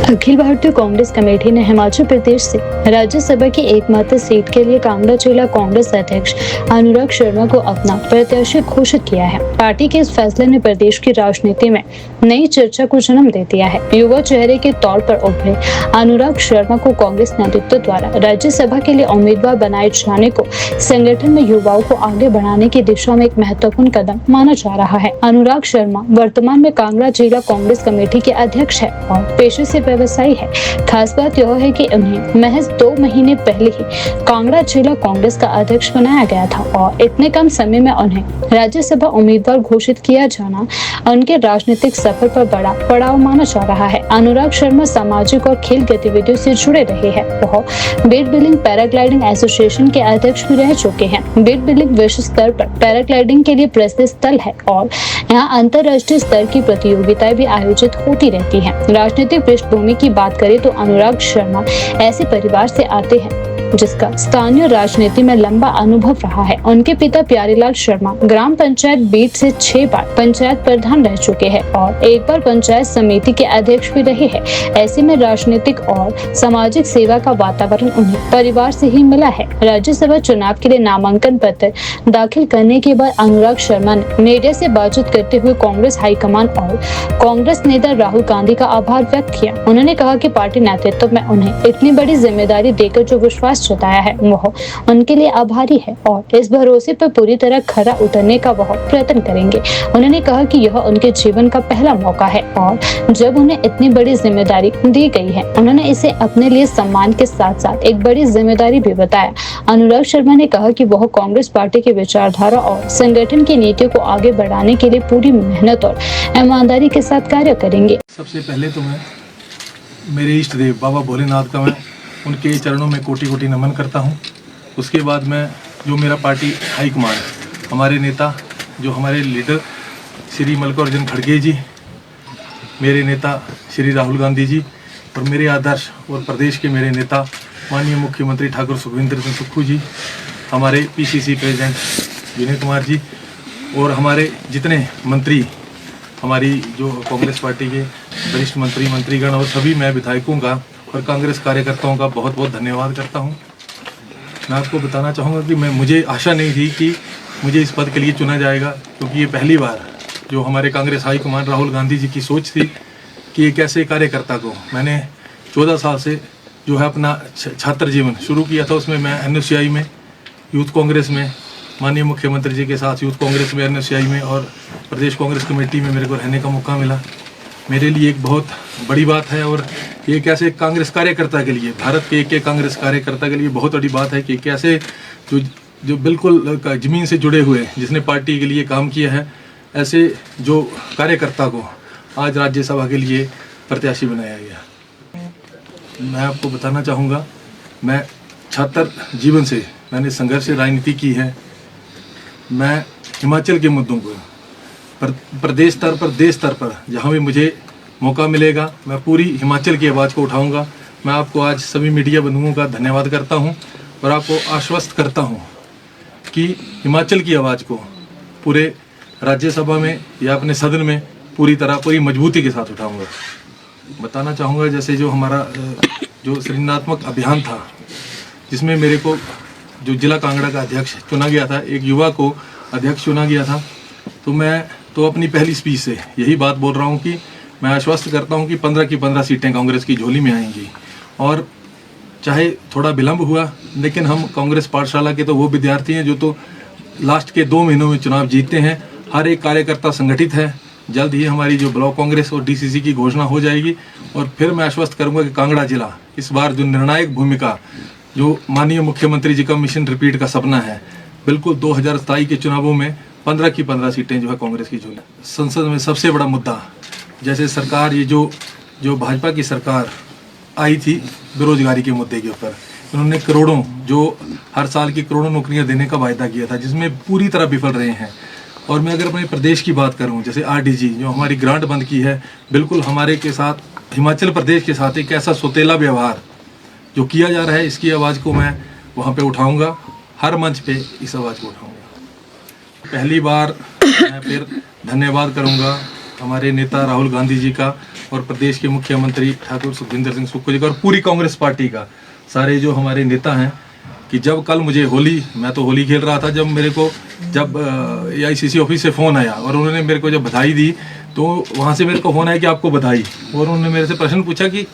अखिल भारतीय कांग्रेस कमेटी ने हिमाचल प्रदेश से राज्यसभा की एकमात्र सीट के लिए कांगड़ा जिला कांग्रेस अध्यक्ष अनुराग शर्मा को अपना प्रत्याशी घोषित किया है। पार्टी के इस फैसले ने प्रदेश की राजनीति में नई चर्चा को जन्म दे दिया है। युवा चेहरे के तौर पर उभरे अनुराग शर्मा को कांग्रेस नेतृत्व द्वारा राज्यसभा के लिए उम्मीदवार बनाए जाने को संगठन में युवाओं को आगे बढ़ाने की दिशा में एक महत्वपूर्ण कदम माना जा रहा है। अनुराग शर्मा वर्तमान में कांगड़ा जिला कांग्रेस कमेटी के अध्यक्ष है और पेशे से व्यवसायी है। खास बात यह है कि उन्हें महज 2 महीने पहले ही कांगड़ा जिला कांग्रेस का अध्यक्ष बनाया गया था और इतने कम समय में उन्हें राज्यसभा उम्मीदवार घोषित किया जाना उनके राजनीतिक सफर पर बड़ा पड़ाव माना जा रहा है। अनुराग शर्मा सामाजिक और खेल गतिविधियों से जुड़े रहे हैं। वह बीट बिलिंग पैराग्लाइडिंग एसोसिएशन के अध्यक्ष भी रह चुके हैं। बीट बिलिंग विश्व स्तर पर पैराग्लाइडिंग के लिए प्रसिद्ध स्थल है और यहाँ अंतर्राष्ट्रीय स्तर की प्रतियोगिताएं भी आयोजित होती रहती हैं। राजनीतिक पृष्ठभूमि की बात करें तो अनुराग शर्मा ऐसे परिवार से आते हैं जिसका स्थानीय राजनीति में लंबा अनुभव रहा है। उनके पिता प्यारेलाल शर्मा ग्राम पंचायत बीट से 6 बार पंचायत प्रधान रह चुके हैं और 1 बार पंचायत समिति के अध्यक्ष भी रहे हैं। ऐसे में राजनीतिक और सामाजिक सेवा का वातावरण उन्हें परिवार से ही मिला है। राज्यसभा चुनाव के लिए नामांकन पत्र दाखिल करने के बाद अनुराग शर्मा ने मीडिया से बातचीत करते हुए कांग्रेस हाईकमान और कांग्रेस नेता राहुल गांधी का आभार व्यक्त किया। उन्होंने कहा कि पार्टी नेतृत्व में उन्हें इतनी बड़ी जिम्मेदारी देकर जो विश्वास जताया है वह उनके लिए आभारी है और इस भरोसे पर पूरी तरह खरा उतरने का वह प्रयत्न करेंगे। उन्होंने कहा कि यह उनके जीवन का पहला मौका है और जब उन्हें इतनी बड़ी जिम्मेदारी दी गई है उन्होंने इसे अपने लिए सम्मान के साथ साथ एक बड़ी जिम्मेदारी भी बताया। अनुराग शर्मा ने कहा कि वह कांग्रेस पार्टी की विचारधारा और संगठन की नीतियों को आगे बढ़ाने के लिए पूरी मेहनत और ईमानदारी के साथ कार्य करेंगे। सबसे पहले तो मैं मेरे इष्ट देव बाबा भोलेनाथ का मैं उनके चरणों में कोटि कोटि नमन करता हूं। उसके बाद मैं जो मेरा पार्टी हाईकमान हमारे नेता जो हमारे लीडर श्री मल्लिकार्जुन खड़गे जी, मेरे नेता श्री राहुल गांधी जी और मेरे आदर्श और प्रदेश के मेरे नेता माननीय मुख्यमंत्री ठाकुर सुखविंदर सिंह सुक्खू जी, हमारे पीसीसी प्रेसिडेंट विनय कुमार जी और हमारे जितने मंत्री, हमारी जो कांग्रेस पार्टी के वरिष्ठ मंत्रीगण और सभी मैं विधायकों का और कांग्रेस कार्यकर्ताओं का बहुत बहुत धन्यवाद करता हूं। मैं आपको बताना चाहूँगा कि मुझे आशा नहीं थी कि मुझे इस पद के लिए चुना जाएगा, क्योंकि ये पहली बार जो हमारे कांग्रेस हाईकमान राहुल गांधी जी की सोच थी कि एक ऐसे कार्यकर्ता को, मैंने 14 साल से जो है अपना छात्र जीवन शुरू किया था, उसमें मैं NSCI में यूथ कांग्रेस में माननीय मुख्यमंत्री जी के साथ यूथ कांग्रेस में NSCI में और प्रदेश कांग्रेस कमेटी में मेरे को रहने का मौका मिला। मेरे लिए एक बहुत बड़ी बात है और एक ऐसे कांग्रेस कार्यकर्ता के लिए, भारत के एक कांग्रेस कार्यकर्ता के लिए बहुत बड़ी बात है कि एक ऐसे जो बिल्कुल ज़मीन से जुड़े हुए, जिसने पार्टी के लिए काम किया है, ऐसे जो कार्यकर्ता को आज राज्यसभा के लिए प्रत्याशी बनाया गया। मैं आपको बताना चाहूँगा, मैं छात्र जीवन से मैंने संघर्ष से राजनीति की है। मैं हिमाचल के मुद्दों को प्रदेश स्तर पर, देश स्तर पर जहाँ भी मुझे मौका मिलेगा मैं पूरी हिमाचल की आवाज़ को उठाऊंगा। मैं आपको आज सभी मीडिया बंधुओं का धन्यवाद करता हूं और आपको आश्वस्त करता हूं कि हिमाचल की आवाज़ को पूरे राज्यसभा में या अपने सदन में पूरी तरह पूरी मजबूती के साथ उठाऊंगा। बताना चाहूँगा जैसे जो हमारा जो सृजनात्मक अभियान था जिसमें मेरे को जो जिला कांगड़ा का अध्यक्ष चुना गया था, एक युवा को अध्यक्ष चुना गया था, तो मैं तो अपनी पहली स्पीच से यही बात बोल रहा हूँ कि मैं आश्वस्त करता हूँ कि 15 की 15 सीटें कांग्रेस की झोली में आएंगी। और चाहे थोड़ा विलंब हुआ लेकिन हम कांग्रेस पाठशाला के तो वो विद्यार्थी हैं जो तो लास्ट के 2 महीनों में चुनाव जीतते हैं। हर एक कार्यकर्ता संगठित है। जल्द ही हमारी जो ब्लॉक कांग्रेस और डीसीसी की घोषणा हो जाएगी और फिर मैं आश्वस्त करूंगा कि कांगड़ा जिला इस बार जो निर्णायक भूमिका जो माननीय मुख्यमंत्री जी का मिशन रिपीट का सपना है, बिल्कुल 2027 के चुनावों में 15 की 15 सीटें जो है कांग्रेस की झोली। संसद में सबसे बड़ा मुद्दा जैसे सरकार ये जो भाजपा की सरकार आई थी बेरोजगारी के मुद्दे के ऊपर, उन्होंने करोड़ों जो हर साल की करोड़ों नौकरियां देने का वायदा किया था जिसमें पूरी तरह विफल रहे हैं। और मैं अगर अपने प्रदेश की बात करूं जैसे आरडीजी जो हमारी ग्रांट बंद की है, बिल्कुल हमारे के साथ हिमाचल प्रदेश के साथ एक ऐसा सौतेला व्यवहार जो किया जा रहा है, इसकी आवाज़ को मैं वहाँ पे उठाऊंगा, हर मंच पे इस आवाज़ को उठाऊंगा। पहली बार मैं फिर धन्यवाद करूंगा हमारे नेता राहुल गांधी जी का और प्रदेश के मुख्यमंत्री ठाकुर सुखविंदर सिंह सुक्खू जी का और पूरी कांग्रेस पार्टी का, सारे जो हमारे नेता हैं कि जब कल मुझे मैं तो होली खेल रहा था, जब AICC ऑफिस से फ़ोन आया और उन्होंने मेरे को जब बधाई दी तो वहाँ से मेरे को फ़ोन आया कि आपको बधाई, और उन्होंने मेरे से प्रश्न पूछा कि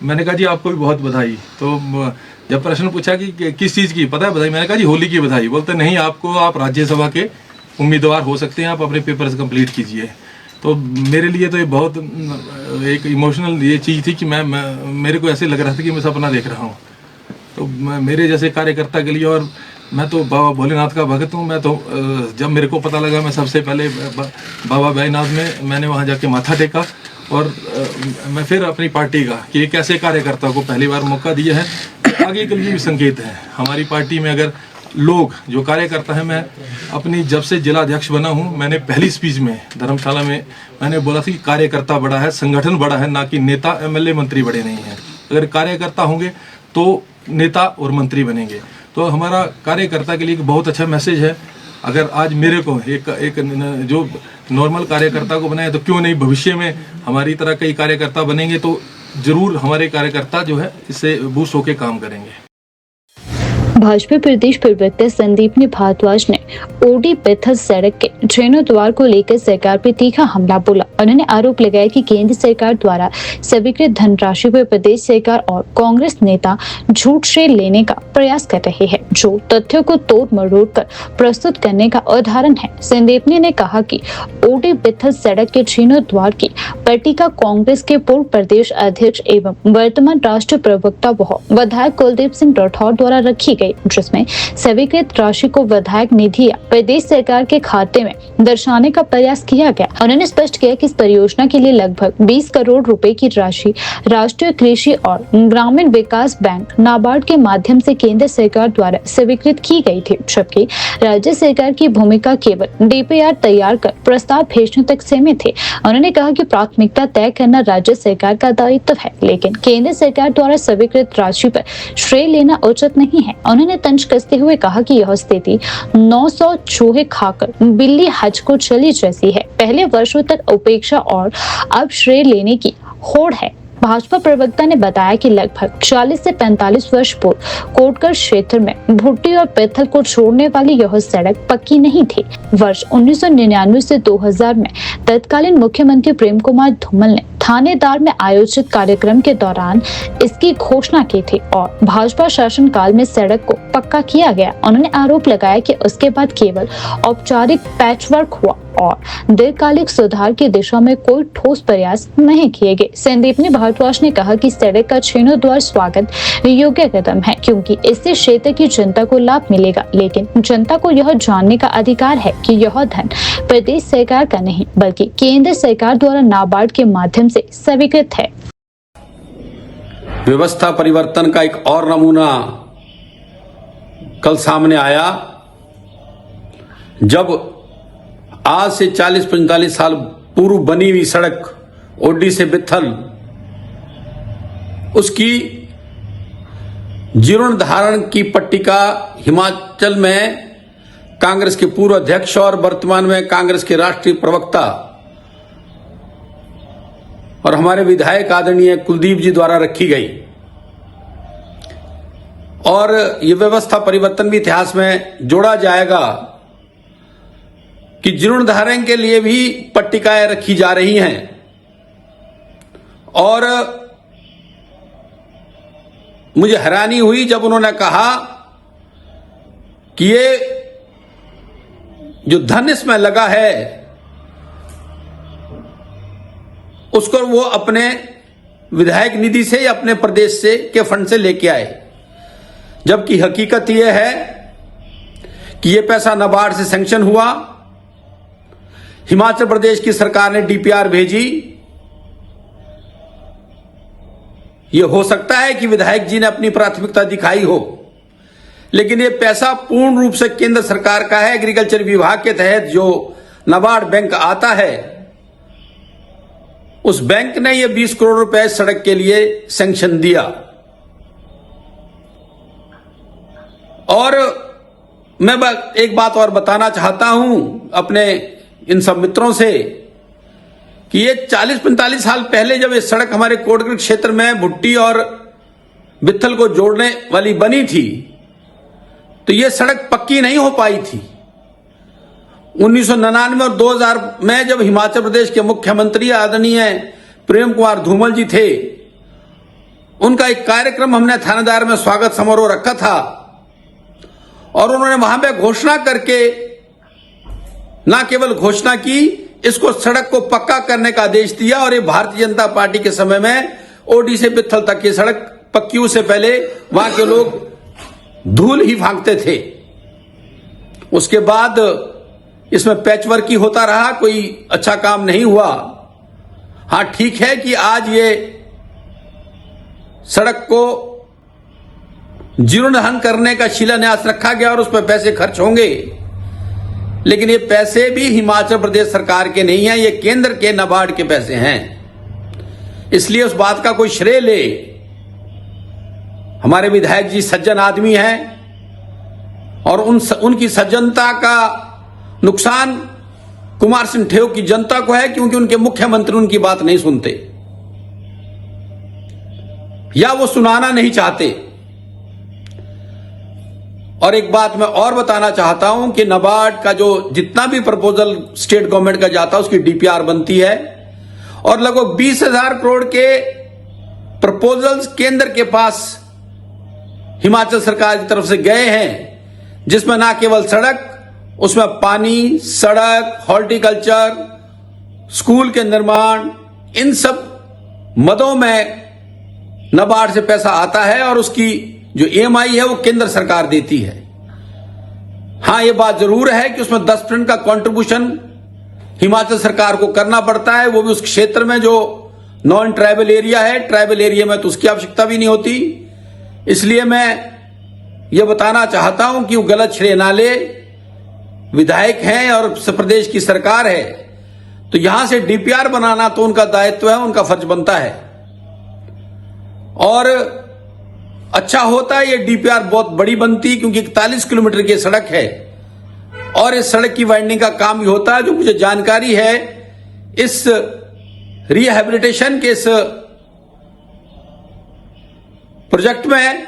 मैंने कहा जी आपको भी बहुत बधाई। तो जब प्रश्न पूछा कि किस चीज़ की पता है बधाई, मैंने कहा जी होली की बधाई। बोलते नहीं, आपको आप राज्यसभा के उम्मीदवार हो सकते हैं, आप अपने पेपर्स कंप्लीट कीजिए। तो मेरे लिए तो ये बहुत एक इमोशनल ये चीज़ थी कि मेरे को ऐसे लग रहा था कि मैं सपना देख रहा हूँ। तो मेरे जैसे कार्यकर्ता के लिए, और मैं तो बाबा भोलेनाथ का भक्त हूँ, मैं तो जब मेरे को पता लगा मैं सबसे पहले बाबा बैजनाथ में मैंने वहाँ जाके माथा टेका और मैं फिर अपनी पार्टी का कि एक ऐसे कार्यकर्ता को पहली बार मौका दिया है, आगे के लिए भी संकेत है। हमारी पार्टी में अगर लोग जो कार्यकर्ता हैं, मैं अपनी जब से जिला अध्यक्ष बना हूँ, मैंने पहली स्पीच में धर्मशाला में मैंने बोला था कि कार्यकर्ता बड़ा है, संगठन बड़ा है, ना कि नेता MLA मंत्री बड़े नहीं हैं। अगर कार्यकर्ता होंगे तो नेता और मंत्री बनेंगे। तो हमारा कार्यकर्ता के लिए एक बहुत अच्छा मैसेज है। अगर आज मेरे को एक जो नॉर्मल कार्यकर्ता को बनाए तो क्यों नहीं भविष्य में हमारी तरह कई कार्यकर्ता बनेंगे, तो जरूर हमारे कार्यकर्ता जो है इससे बूस्ट होकर काम करेंगे। भाजपा प्रदेश प्रवक्ता संदीपनी भारद्वाज ने ओडी बेथल सड़क के जीर्णोद्वार को लेकर सरकार पर तीखा हमला बोला। उन्होंने आरोप लगाया कि केंद्र सरकार द्वारा स्वीकृत धनराशि पर प्रदेश सरकार और कांग्रेस नेता झूठ श्रेय लेने का प्रयास कर रहे हैं, जो तथ्यों को तोड़ मरोड़ कर प्रस्तुत करने का उदाहरण है। संदीपनी ने कहा कि ओडी बेथल सड़क के जीर्णोद्वार की पट्टिका कांग्रेस के पूर्व प्रदेश अध्यक्ष एवं वर्तमान राष्ट्रीय प्रवक्ता व विधायक कुलदीप सिंह राठौर द्वारा रखी गई, जिसमें स्वीकृत राशि को विधायक निधि या प्रदेश सरकार के खाते में दर्शाने का प्रयास किया गया। उन्होंने स्पष्ट किया कि इस परियोजना के लिए लगभग 20 करोड़ रुपए की राशि राष्ट्रीय कृषि और ग्रामीण विकास बैंक नाबार्ड के माध्यम से केंद्र सरकार द्वारा स्वीकृत की गई थी, जबकि राज्य सरकार की भूमिका केवल DPR तैयार कर प्रस्ताव भेजने तक सीमित है। उन्होंने कहा कि प्राथमिकता तय करना राज्य सरकार का दायित्व है, लेकिन केंद्र सरकार द्वारा स्वीकृत राशि पर श्रेय लेना उचित नहीं है। उन्होंने तंज कसते हुए कहा कि यह स्थिति 900 चूहे खाकर बिल्ली हज को चली जैसी है। पहले वर्षों तक उपेक्षा और अब श्रेय लेने की होड़ है। भाजपा प्रवक्ता ने बताया कि लगभग 40 से 45 वर्ष पूर्व कोटगढ़ क्षेत्र में भुट्टी और पैथल को छोड़ने वाली यह सड़क पक्की नहीं थी। वर्ष 1999 से 2000 में तत्कालीन मुख्यमंत्री प्रेम कुमार धूमल ने थानेदार में आयोजित कार्यक्रम के दौरान इसकी घोषणा की थी और भाजपा शासनकाल में सड़क को पक्का किया गया। उन्होंने आरोप लगाया कि उसके बाद केवल औपचारिक पैचवर्क हुआ और दीर्घकालिक सुधार की दिशा में कोई ठोस प्रयास नहीं किए गए। संदीपनी भारद्वाज ने कहा कि सड़क का जीर्णोद्वार स्वागत योग्य कदम है, क्योंकि इससे क्षेत्र की जनता को लाभ मिलेगा, लेकिन जनता को यह जानने का अधिकार है कि यह धन प्रदेश सरकार का नहीं बल्कि केंद्र सरकार द्वारा नाबार्ड के माध्यम से स्वीकृत है। व्यवस्था परिवर्तन का एक और नमूना कल सामने आया, जब आज से 40-45 साल पूर्व बनी हुई सड़क ओडी से बित्थल, उसकी जीर्णोद्धारण की पट्टिका हिमाचल में कांग्रेस के पूर्व अध्यक्ष और वर्तमान में कांग्रेस के राष्ट्रीय प्रवक्ता और हमारे विधायक आदरणीय कुलदीप जी द्वारा रखी गई। और ये व्यवस्था परिवर्तन भी इतिहास में जोड़ा जाएगा कि जीर्णोद्धारण के लिए भी पट्टिकाएं रखी जा रही हैं। और मुझे हैरानी हुई जब उन्होंने कहा कि ये जो धन इसमें लगा है उसको वो अपने विधायक निधि से या अपने प्रदेश से के फंड से लेके आए, जबकि हकीकत यह है कि यह पैसा नाबार्ड से सैंक्शन हुआ। हिमाचल प्रदेश की सरकार ने डीपीआर भेजी। यह हो सकता है कि विधायक जी ने अपनी प्राथमिकता दिखाई हो, लेकिन यह पैसा पूर्ण रूप से केंद्र सरकार का है। एग्रीकल्चर विभाग के तहत जो नाबार्ड बैंक आता है, उस बैंक ने यह 20 करोड़ रुपए सड़क के लिए सैंक्शन दिया। और मैं एक बात और बताना चाहता हूं अपने इन सब मित्रों से कि ये 40-45 साल पहले जब ये सड़क हमारे कोटगढ़ क्षेत्र में भुट्टी और बित्थल को जोड़ने वाली बनी थी, तो ये सड़क पक्की नहीं हो पाई थी। 1999 और 2000 में जब हिमाचल प्रदेश के मुख्यमंत्री आदरणीय प्रेम कुमार धूमल जी थे, उनका एक कार्यक्रम हमने थानेदार में स्वागत समारोह रखा था और उन्होंने वहां पे घोषणा करके ना केवल घोषणा की, इसको सड़क को पक्का करने का आदेश दिया। और ये भारतीय जनता पार्टी के समय में ओडी से बित्थल तक की सड़क पक्की, उससे पहले वहां के लोग धूल ही फांकते थे। उसके बाद इसमें पैचवर्क ही होता रहा, कोई अच्छा काम नहीं हुआ। हां, ठीक है कि आज ये सड़क को जीर्णोद्धारण करने का शिलान्यास रखा गया और उस पर पैसे खर्च होंगे, लेकिन ये पैसे भी हिमाचल प्रदेश सरकार के नहीं हैं, ये केंद्र के नाबार्ड के पैसे हैं। इसलिए उस बात का कोई श्रेय ले। हमारे विधायक जी सज्जन आदमी हैं और उनकी सज्जनता का नुकसान कुमार सिंह ठेव की जनता को है, क्योंकि उनके मुख्यमंत्री उनकी बात नहीं सुनते या वो सुनाना नहीं चाहते। और एक बात मैं और बताना चाहता हूं कि नाबार्ड का जो जितना भी प्रपोजल स्टेट गवर्नमेंट का जाता है उसकी डीपीआर बनती है और लगभग 20,000 करोड़ के प्रपोजल्स केंद्र के पास हिमाचल सरकार की तरफ से गए हैं, जिसमें ना केवल सड़क, उसमें पानी, सड़क, हॉर्टिकल्चर, स्कूल के निर्माण, इन सब मदों में नाबार्ड से पैसा आता है और उसकी जो ईएमआई है वो केंद्र सरकार देती है। हां, ये बात जरूर है कि उसमें 10% का कंट्रीब्यूशन हिमाचल सरकार को करना पड़ता है, वो भी उस क्षेत्र में जो नॉन ट्राइबल एरिया है। ट्राइबल एरिया में तो उसकी आवश्यकता भी नहीं होती। इसलिए मैं ये बताना चाहता हूं कि वो गलत श्रेय ना ले। विधायक हैं और प्रदेश की सरकार है, तो यहां से डीपीआर बनाना तो उनका दायित्व है, उनका फर्ज बनता है। और अच्छा होता है ये डीपीआर बहुत बड़ी बनती, क्योंकि 41 किलोमीटर की सड़क है और इस सड़क की वाइंडिंग का काम भी होता है। जो मुझे जानकारी है, इस रिहैबिलिटेशन के इस प्रोजेक्ट में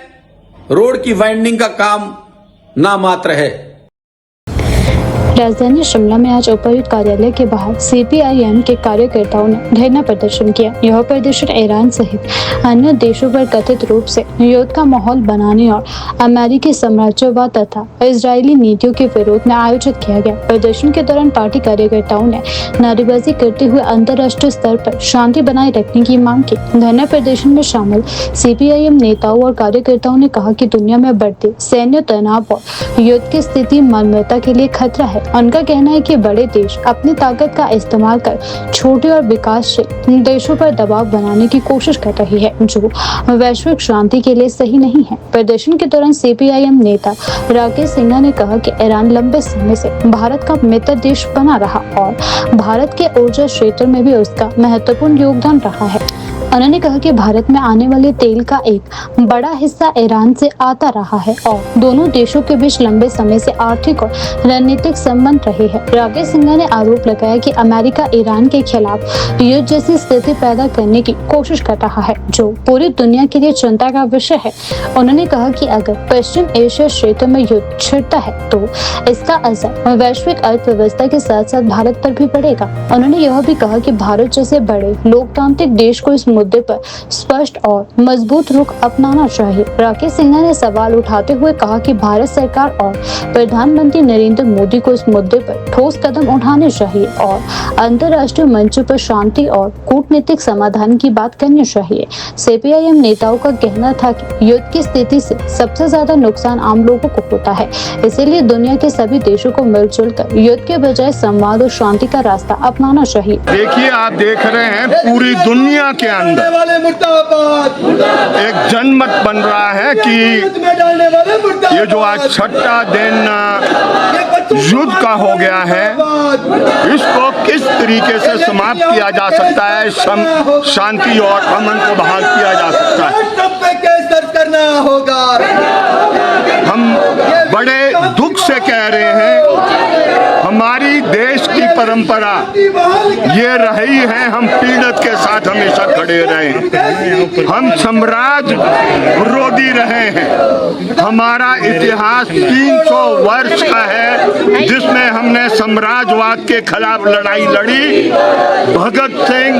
रोड की वाइंडिंग का काम नामात्र है। राजधानी शिमला में आज उपायुक्त कार्यालय के बाहर सीपीआईएम के कार्यकर्ताओं ने धरना प्रदर्शन किया। यह प्रदर्शन ईरान सहित अन्य देशों पर कथित रूप से युद्ध का माहौल बनाने और अमेरिकी साम्राज्यवाद तथा इजरायली नीतियों के विरोध में आयोजित किया गया। प्रदर्शन के दौरान पार्टी कार्यकर्ताओं ने नारेबाजी करते हुए अंतर्राष्ट्रीय स्तर पर शांति बनाए रखने की मांग की। धरना प्रदर्शन में शामिल सीपीआईएम नेताओं और कार्यकर्ताओं ने कहा कि दुनिया में बढ़ते सैन्य तनाव और युद्ध की स्थिति मानवता के लिए खतरा है। उनका कहना है कि बड़े देश अपनी ताकत का इस्तेमाल कर छोटे और विकासशील देशों पर दबाव बनाने की कोशिश कर रही है, जो वैश्विक शांति के लिए सही नहीं है। प्रदर्शन के दौरान CPIM नेता राकेश सिन्हा ने कहा कि ईरान लंबे समय से भारत का मित्र देश बना रहा और भारत के ऊर्जा क्षेत्र में भी उसका महत्वपूर्ण योगदान रहा है। उन्होंने कहा कि भारत में आने वाले तेल का एक बड़ा हिस्सा ईरान से आता रहा है और दोनों देशों के बीच लंबे समय से आर्थिक और रणनीतिक संबंध रहे हैं। राकेश सिन्हा ने आरोप लगाया कि अमेरिका ईरान के खिलाफ युद्ध जैसी स्थिति पैदा करने की कोशिश कर रहा है, जो पूरी दुनिया के लिए चिंता का विषय है। उन्होंने कहा कि अगर पश्चिम एशिया क्षेत्र में युद्ध छिड़ता है तो इसका असर वैश्विक अर्थव्यवस्था के साथ साथ भारत पर भी पड़ेगा। उन्होंने यह भी कहा कि भारत जैसे बड़े लोकतांत्रिक देश को इस मुद्दे पर स्पष्ट और मजबूत रुख अपनाना चाहिए। राकेश सिन्हा ने सवाल उठाते हुए कहा कि भारत सरकार और प्रधानमंत्री नरेंद्र मोदी को इस मुद्दे पर ठोस कदम उठाने चाहिए और अंतर्राष्ट्रीय मंच पर शांति और कूटनीतिक समाधान की बात करनी चाहिए। CPIM नेताओं का कहना था कि युद्ध की स्थिति से सबसे ज्यादा नुकसान आम लोगों को होता है, इसीलिए दुनिया के सभी देशों को मिलजुल कर युद्ध के बजाय संवाद और शांति का रास्ता अपनाना चाहिए। देखिए, आप देख रहे हैं पूरी दुनिया के अंदर एक जनमत बन रहा है कि ये जो आज छठा दिन युद्ध का हो गया है, इसको किस तरीके से समाप्त किया जा सकता है, शांति और अमन को बहाल किया जा सकता है। हम बड़े दुख से कह रहे हैं, हमारी देश की परंपरा ये रही है, हम पीड़ित के साथ हमेशा खड़े रहे हैं, हम साम्राज्य विरोधी रहे हैं। हमारा इतिहास 300 वर्ष का है जिसमें हमने साम्राज्यवाद के खिलाफ लड़ाई लड़ी। भगत सिंह,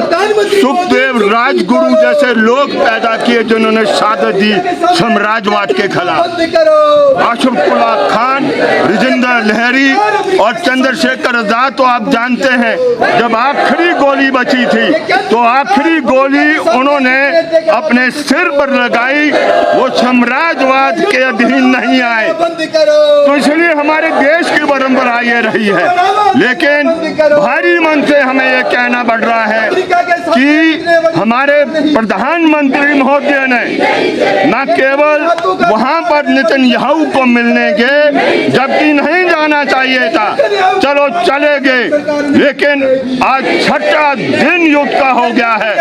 सुखदेव, राजगुरु जैसे लोग पैदा किए जिन्होंने शहादत दी साम्राज्यवाद के खिलाफ। अशफाकुल्लाह खान, राजेंद्र लहरी और चंद्रशेखर आजाद तो आप जानते हैं, जब आखिरी गोली बची थी तो आखिरी गोली उन्होंने अपने सिर पर लगाई, वो साम्राज्यवाद के अधीन नहीं आए। तो इसलिए हमारे देश की परंपरा ये रही है, लेकिन भारी मन से हमें ये कहना पड़ रहा है कि हमारे प्रधानमंत्री महोदय ने न केवल वहां पर नेतन्याहू को मिलने गए, जबकि नहीं जाना चाहिए था, चलो चले गए, लेकिन आज छठा दिन युद्ध का हो गया है।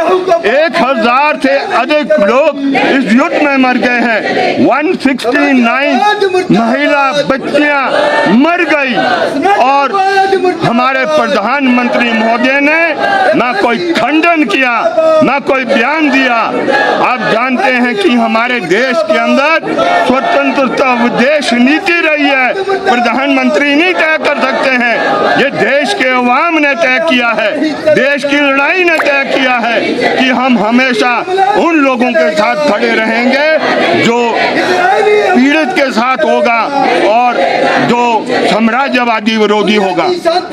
1000 से अधिक लोग इस युद्ध में मर गए हैं। 169 महिला बच्चियां मर गई और हमारे प्रधानमंत्री महोदय ने ना कोई खंडन किया, ना कोई बयान दिया। आप जानते हैं कि हमारे देश के अंदर स्वतंत्रता विदेश नीति रही है, प्रधानमंत्री नहीं तय कर सकते हैं, ये देश के अवाम ने तय किया है, देश की लड़ाई ने तय किया है कि हम हमेशा उन लोगों के साथ खड़े रहेंगे जो पीड़ित के साथ होगा और जो साम्राज्यवादी विरोधी होगा।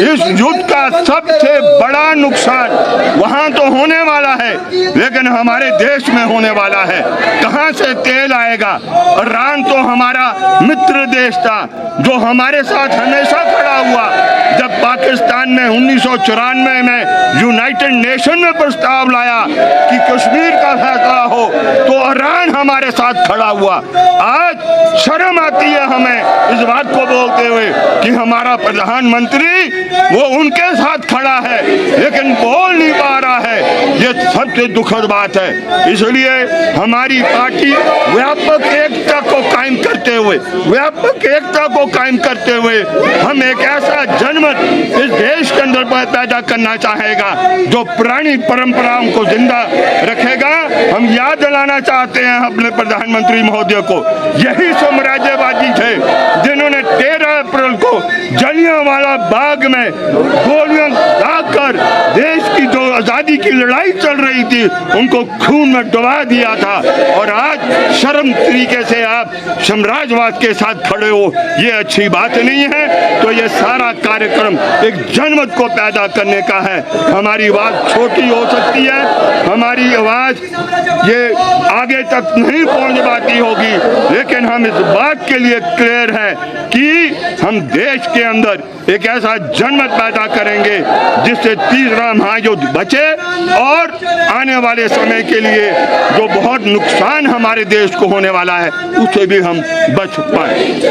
इस युद्ध का सबसे बड़ा नुकसान वहां तो होने वाला है, लेकिन हमारे देश में होने वाला है। कहां से तेल आएगा? ईरान तो हमारा मित्र देश था जो हमारे साथ हमेशा खड़ा हुआ। जब पाकिस्तान ने 1994 में यूनाइटेड नेशन में प्रस्ताव लाया कि कश्मीर का फैसला हो, तो ईरान हमारे साथ खड़ा हुआ। आज शर्म आती है हमें इस बात को बोलते हुए कि हमारा प्रधानमंत्री वो उनके साथ खड़ा है, लेकिन बोल नहीं पा रहा है। ये सबसे दुखद बात है। इसलिए हमारी पार्टी व्यापक एकता को कायम करते हुए हम एक ऐसा जनमत इस देश के अंदर पैदा करना चाहेगा जो पुरानी परंपराओं को जिंदा रखेगा। हम याद दिलाना चाहते हैं अपने प्रधानमंत्री महोदय को, यही साम्राज्यवादी थे जिन्होंने 13 अप्रैल को जलियांवाला बाग में गोलियां दागकर देश की जो आजादी की लड़ाई चल रही थी उनको खून में डुबा दिया था। और आज शर्म तरीके से आप साम्राज्यवाद के साथ खड़े हो, ये अच्छी बात नहीं है। तो ये सारा कार्यक्रम एक जनमत को पैदा करने का है। हमारी आवाज छोटी हो सकती है, हमारी आवाज ये आगे तक नहीं पहुंच पाती होगी, लेकिन हम इस बात के लिए क्लियर है कि हम देश के अंदर एक ऐसा जनमत पैदा करेंगे जिससे तीसरा महायुद्ध बचे और आने वाले समय के लिए जो बहुत नुकसान हमारे देश को होने वाला है उससे भी हम बच पाएं।